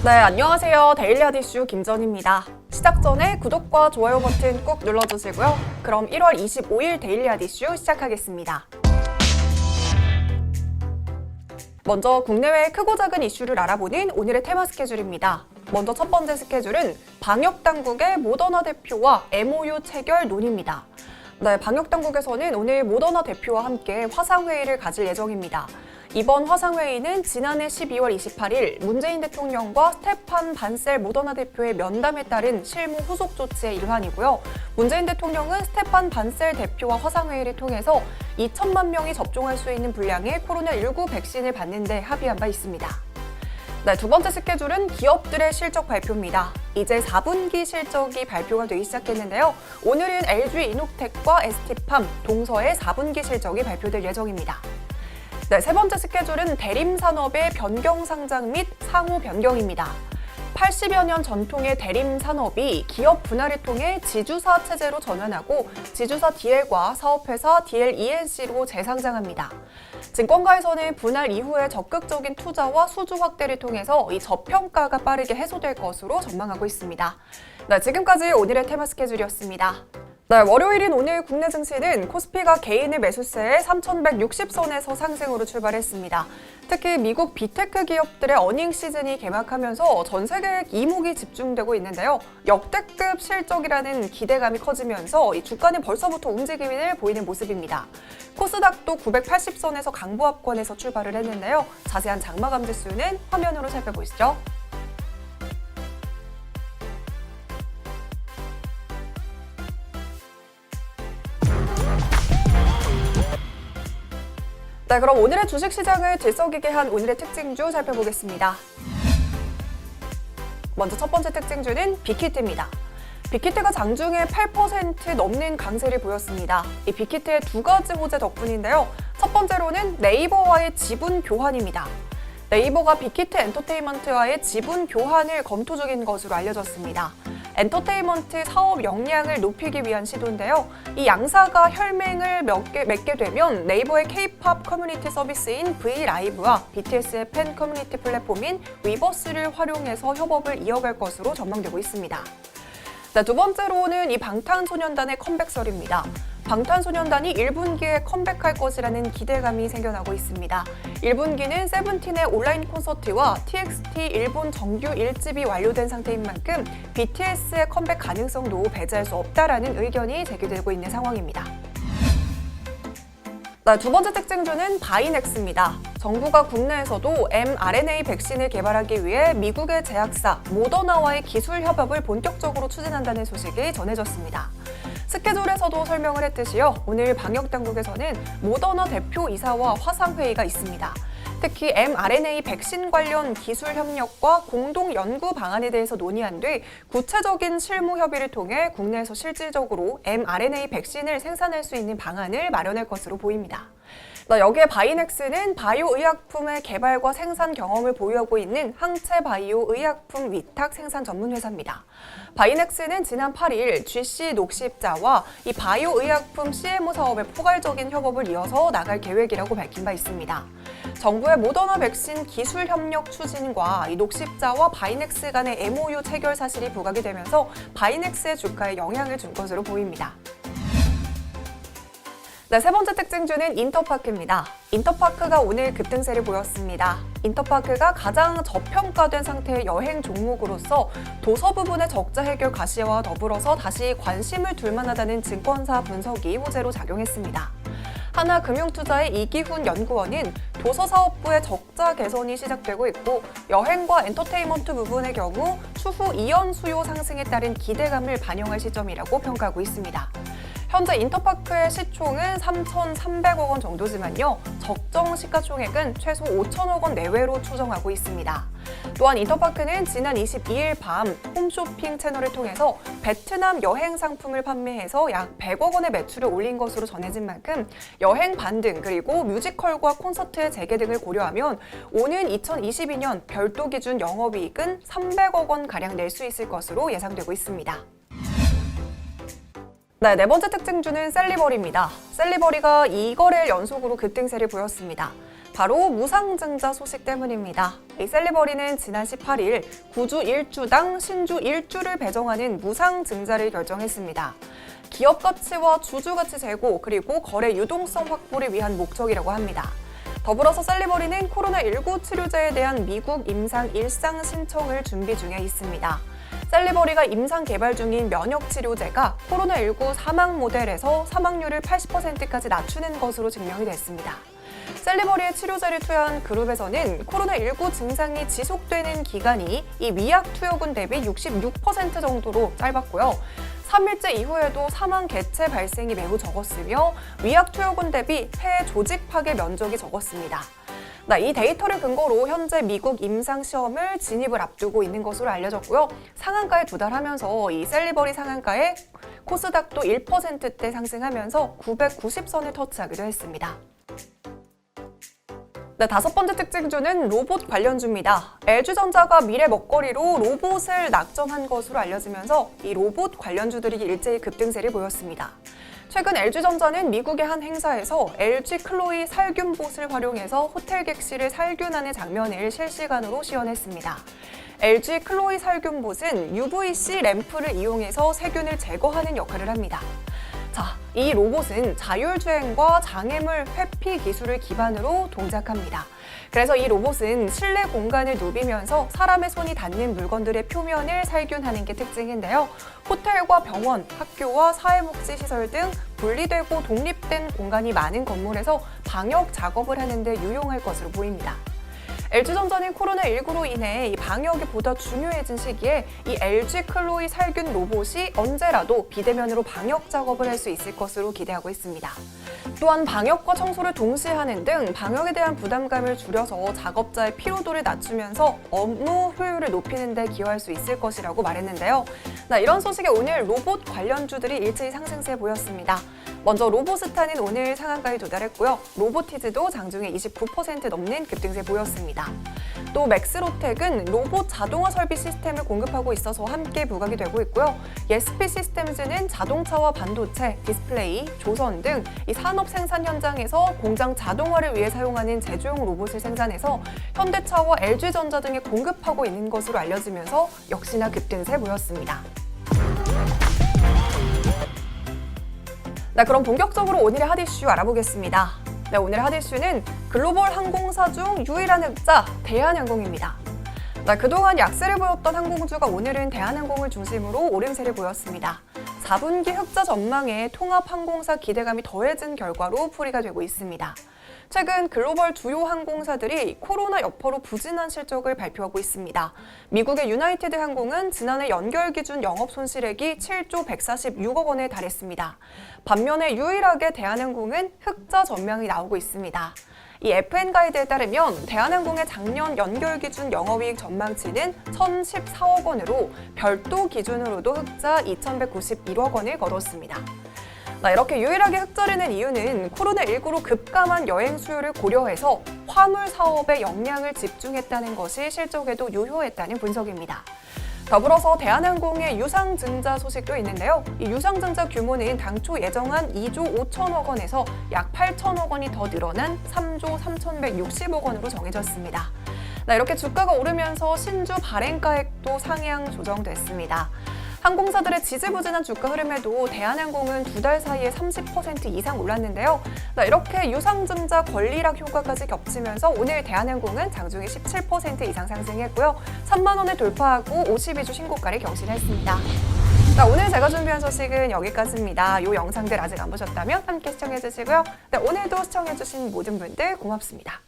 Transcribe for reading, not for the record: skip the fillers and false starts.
네, 안녕하세요. 데일리하드 이슈 김전희입니다. 시작 전에 구독과 좋아요 버튼 꼭 눌러주시고요. 그럼 1월 25일 데일리하드 이슈 시작하겠습니다. 먼저 국내외 크고 작은 이슈를 알아보는 오늘의 테마 스케줄입니다. 먼저 첫 번째 스케줄은 방역당국의 모더나 대표와 MOU 체결 논의입니다. 네, 방역당국에서는 오늘 모더나 대표와 함께 화상회의를 가질 예정입니다. 이번 화상회의는 지난해 12월 28일 문재인 대통령과 스테판 반셀 모더나 대표의 면담에 따른 실무 후속 조치의 일환이고요. 문재인 대통령은 스테판 반셀 대표와 화상회의를 통해서 2천만 명이 접종할 수 있는 분량의 코로나19 백신을 받는 데 합의한 바 있습니다. 네, 두 번째 스케줄은 기업들의 실적 발표입니다. 이제 4분기 실적이 발표가 되기 시작했는데요. 오늘은 LG이노텍과 ST팜, 동서의 4분기 실적이 발표될 예정입니다. 네, 세 번째 스케줄은 대림산업의 변경 상장 및 상호 변경입니다. 80여 년 전통의 대림산업이 기업 분할을 통해 지주사 체제로 전환하고 지주사 DL과 사업회사 DLENC로 재상장합니다. 증권가에서는 분할 이후에 적극적인 투자와 수주 확대를 통해서 이 저평가가 빠르게 해소될 것으로 전망하고 있습니다. 네, 지금까지 오늘의 테마 스케줄이었습니다. 네, 월요일인 오늘 국내 증시는 코스피가 개인의 매수세에 3,160선에서 상승으로 출발했습니다. 특히 미국 빅테크 기업들의 어닝 시즌이 개막하면서 전 세계 이목이 집중되고 있는데요. 역대급 실적이라는 기대감이 커지면서 이 주가는 벌써부터 움직임을 보이는 모습입니다. 코스닥도 980선에서 강보합권에서 출발을 했는데요. 자세한 장마감 지수는 화면으로 살펴보시죠. 네, 그럼 오늘의 주식시장을 들썩이게 한 오늘의 특징주 살펴보겠습니다. 먼저 첫 번째 특징주는 빅히트입니다. 빅히트가 장중에 8% 넘는 강세를 보였습니다. 이 빅히트의 두 가지 호재 덕분인데요. 첫 번째로는 네이버와의 지분 교환입니다. 네이버가 빅히트 엔터테인먼트와의 지분 교환을 검토 중인 것으로 알려졌습니다. 엔터테인먼트 사업 역량을 높이기 위한 시도인데요. 이 양사가 혈맹을 맺게 되면 네이버의 K-팝 커뮤니티 서비스인 브이라이브와 BTS의 팬 커뮤니티 플랫폼인 위버스를 활용해서 협업을 이어갈 것으로 전망되고 있습니다. 네, 두 번째로는 이 방탄소년단의 컴백설입니다. 방탄소년단이 1분기에 컴백할 것이라는 기대감이 생겨나고 있습니다. 1분기는 세븐틴의 온라인 콘서트와 TXT 일본 정규 1집이 완료된 상태인 만큼 BTS의 컴백 가능성도 배제할 수 없다라는 의견이 제기되고 있는 상황입니다. 네, 두 번째 특징주는 바이넥스입니다. 정부가 국내에서도 mRNA 백신을 개발하기 위해 미국의 제약사 모더나와의 기술 협업을 본격적으로 추진한다는 소식이 전해졌습니다. 스케줄에서도 설명을 했듯이요. 오늘 방역당국에서는 모더나 대표이사와 화상회의가 있습니다. 특히 mRNA 백신 관련 기술 협력과 공동 연구 방안에 대해서 논의한 뒤 구체적인 실무 협의를 통해 국내에서 실질적으로 mRNA 백신을 생산할 수 있는 방안을 마련할 것으로 보입니다. 여기에 바이넥스는 바이오 의약품의 개발과 생산 경험을 보유하고 있는 항체 바이오 의약품 위탁 생산 전문 회사입니다. 바이넥스는 지난 8일 GC 녹십자와 이 바이오 의약품 CMO 사업의 포괄적인 협업을 이어서 나갈 계획이라고 밝힌 바 있습니다. 정부의 모더나 백신 기술 협력 추진과 이 녹십자와 바이넥스 간의 MOU 체결 사실이 부각이 되면서 바이넥스의 주가에 영향을 준 것으로 보입니다. 네, 세 번째 특징주는 인터파크입니다. 인터파크가 오늘 급등세를 보였습니다. 인터파크가 가장 저평가된 상태의 여행 종목으로서 도서 부분의 적자 해결 가시화와 더불어서 다시 관심을 둘 만하다는 증권사 분석이 호재로 작용했습니다. 하나금융투자의 이기훈 연구원은 도서사업부의 적자 개선이 시작되고 있고 여행과 엔터테인먼트 부분의 경우 추후 이연 수요 상승에 따른 기대감을 반영할 시점이라고 평가하고 있습니다. 현재 인터파크의 시총은 3,300억 원 정도지만요. 적정 시가총액은 최소 5천억 원 내외로 추정하고 있습니다. 또한 인터파크는 지난 22일 밤 홈쇼핑 채널을 통해서 베트남 여행 상품을 판매해서 약 100억 원의 매출을 올린 것으로 전해진 만큼 여행 반등 그리고 뮤지컬과 콘서트의 재개 등을 고려하면 오는 2022년 별도 기준 영업이익은 300억 원가량 낼 수 있을 것으로 예상되고 있습니다. 네 번째 특징주는 셀리버리입니다. 셀리버리가 2거래일 연속으로 급등세를 보였습니다. 바로 무상증자 소식 때문입니다. 이 셀리버리는 지난 18일 구주 1주당 신주 1주를 배정하는 무상증자를 결정했습니다. 기업 가치와 주주 가치 제고 그리고 거래 유동성 확보를 위한 목적이라고 합니다. 더불어서 셀리버리는 코로나19 치료제에 대한 미국 임상 일상 신청을 준비 중에 있습니다. 셀리버리가 임상 개발 중인 면역 치료제가 코로나19 사망 모델에서 사망률을 80%까지 낮추는 것으로 증명이 됐습니다. 셀리버리의 치료제를 투여한 그룹에서는 코로나19 증상이 지속되는 기간이 이 위약 투여군 대비 66% 정도로 짧았고요. 3일째 이후에도 사망 개체 발생이 매우 적었으며 위약 투여군 대비 폐 조직 파괴 면적이 적었습니다. 이 데이터를 근거로 현재 미국 임상 시험을 진입을 앞두고 있는 것으로 알려졌고요. 상한가에 도달하면서 이 셀리버리 상한가에 코스닥도 1%대 상승하면서 990선을 터치하기도 했습니다. 다섯 번째 특징주는 로봇 관련주입니다. LG전자가 미래 먹거리로 로봇을 낙점한 것으로 알려지면서 이 로봇 관련주들이 일제히 급등세를 보였습니다. 최근 LG전자는 미국의 한 행사에서 LG 클로이 살균봇을 활용해서 호텔 객실을 살균하는 장면을 실시간으로 시연했습니다. LG 클로이 살균봇은 UVC 램프를 이용해서 세균을 제거하는 역할을 합니다. 이 로봇은 자율주행과 장애물 회피 기술을 기반으로 동작합니다. 그래서 이 로봇은 실내 공간을 누비면서 사람의 손이 닿는 물건들의 표면을 살균하는 게 특징인데요. 호텔과 병원, 학교와 사회복지시설 등 분리되고 독립된 공간이 많은 건물에서 방역 작업을 하는 데 유용할 것으로 보입니다. LG전자는 코로나19로 인해 이 방역이 보다 중요해진 시기에 이 LG 클로이 살균 로봇이 언제라도 비대면으로 방역 작업을 할 수 있을 것으로 기대하고 있습니다. 또한 방역과 청소를 동시에 하는 등 방역에 대한 부담감을 줄여서 작업자의 피로도를 낮추면서 업무 효율을 높이는 데 기여할 수 있을 것이라고 말했는데요. 이런 소식에 오늘 로봇 관련주들이 일제히 상승세 보였습니다. 먼저 로보스타는 오늘 상한가에 도달했고요. 로보티즈도 장중에 29% 넘는 급등세 보였습니다. 또 맥스로텍은 로봇 자동화 설비 시스템을 공급하고 있어서 함께 부각이 되고 있고요. 예스피 시스템즈는 자동차와 반도체, 디스플레이, 조선 등 이 산업 생산 현장에서 공장 자동화를 위해 사용하는 제조용 로봇을 생산해서 현대차와 LG전자 등에 공급하고 있는 것으로 알려지면서 역시나 급등세 보였습니다. 그럼 본격적으로 오늘의 핫 이슈 알아보겠습니다. 오늘의 핫 이슈는 글로벌 항공사 중 유일한 흑자 대한항공입니다. 그동안 약세를 보였던 항공주가 오늘은 대한항공을 중심으로 오름세를 보였습니다. 4분기 흑자 전망에 통합항공사 기대감이 더해진 결과로 풀이가 되고 있습니다. 최근 글로벌 주요 항공사들이 코로나 여파로 부진한 실적을 발표하고 있습니다. 미국의 유나이티드 항공은 지난해 연결 기준 영업 손실액이 7조 146억 원에 달했습니다. 반면에 유일하게 대한항공은 흑자 전망이 나오고 있습니다. 이 FN 가이드에 따르면 대한항공의 작년 연결 기준 영업이익 전망치는 1,014억 원으로 별도 기준으로도 흑자 2,191억 원을 거뒀습니다. 이렇게 유일하게 흑자를 낸 이유는 코로나19로 급감한 여행 수요를 고려해서 화물 사업에 역량을 집중했다는 것이 실적에도 유효했다는 분석입니다. 더불어서 대한항공의 유상증자 소식도 있는데요. 이 유상증자 규모는 당초 예정한 2조 5천억 원에서 약 8천억 원이 더 늘어난 3조 3,160억 원으로 정해졌습니다. 이렇게 주가가 오르면서 신주 발행가액도 상향 조정됐습니다. 항공사들의 지지부진한 주가 흐름에도 대한항공은 2달 사이에 30% 이상 올랐는데요. 이렇게 유상증자 권리락 효과까지 겹치면서 오늘 대한항공은 장중에 17% 이상 상승했고요. 3만 원을 돌파하고 52주 신고가를 경신했습니다. 오늘 제가 준비한 소식은 여기까지입니다. 이 영상들 아직 안 보셨다면 함께 시청해주시고요. 오늘도 시청해주신 모든 분들 고맙습니다.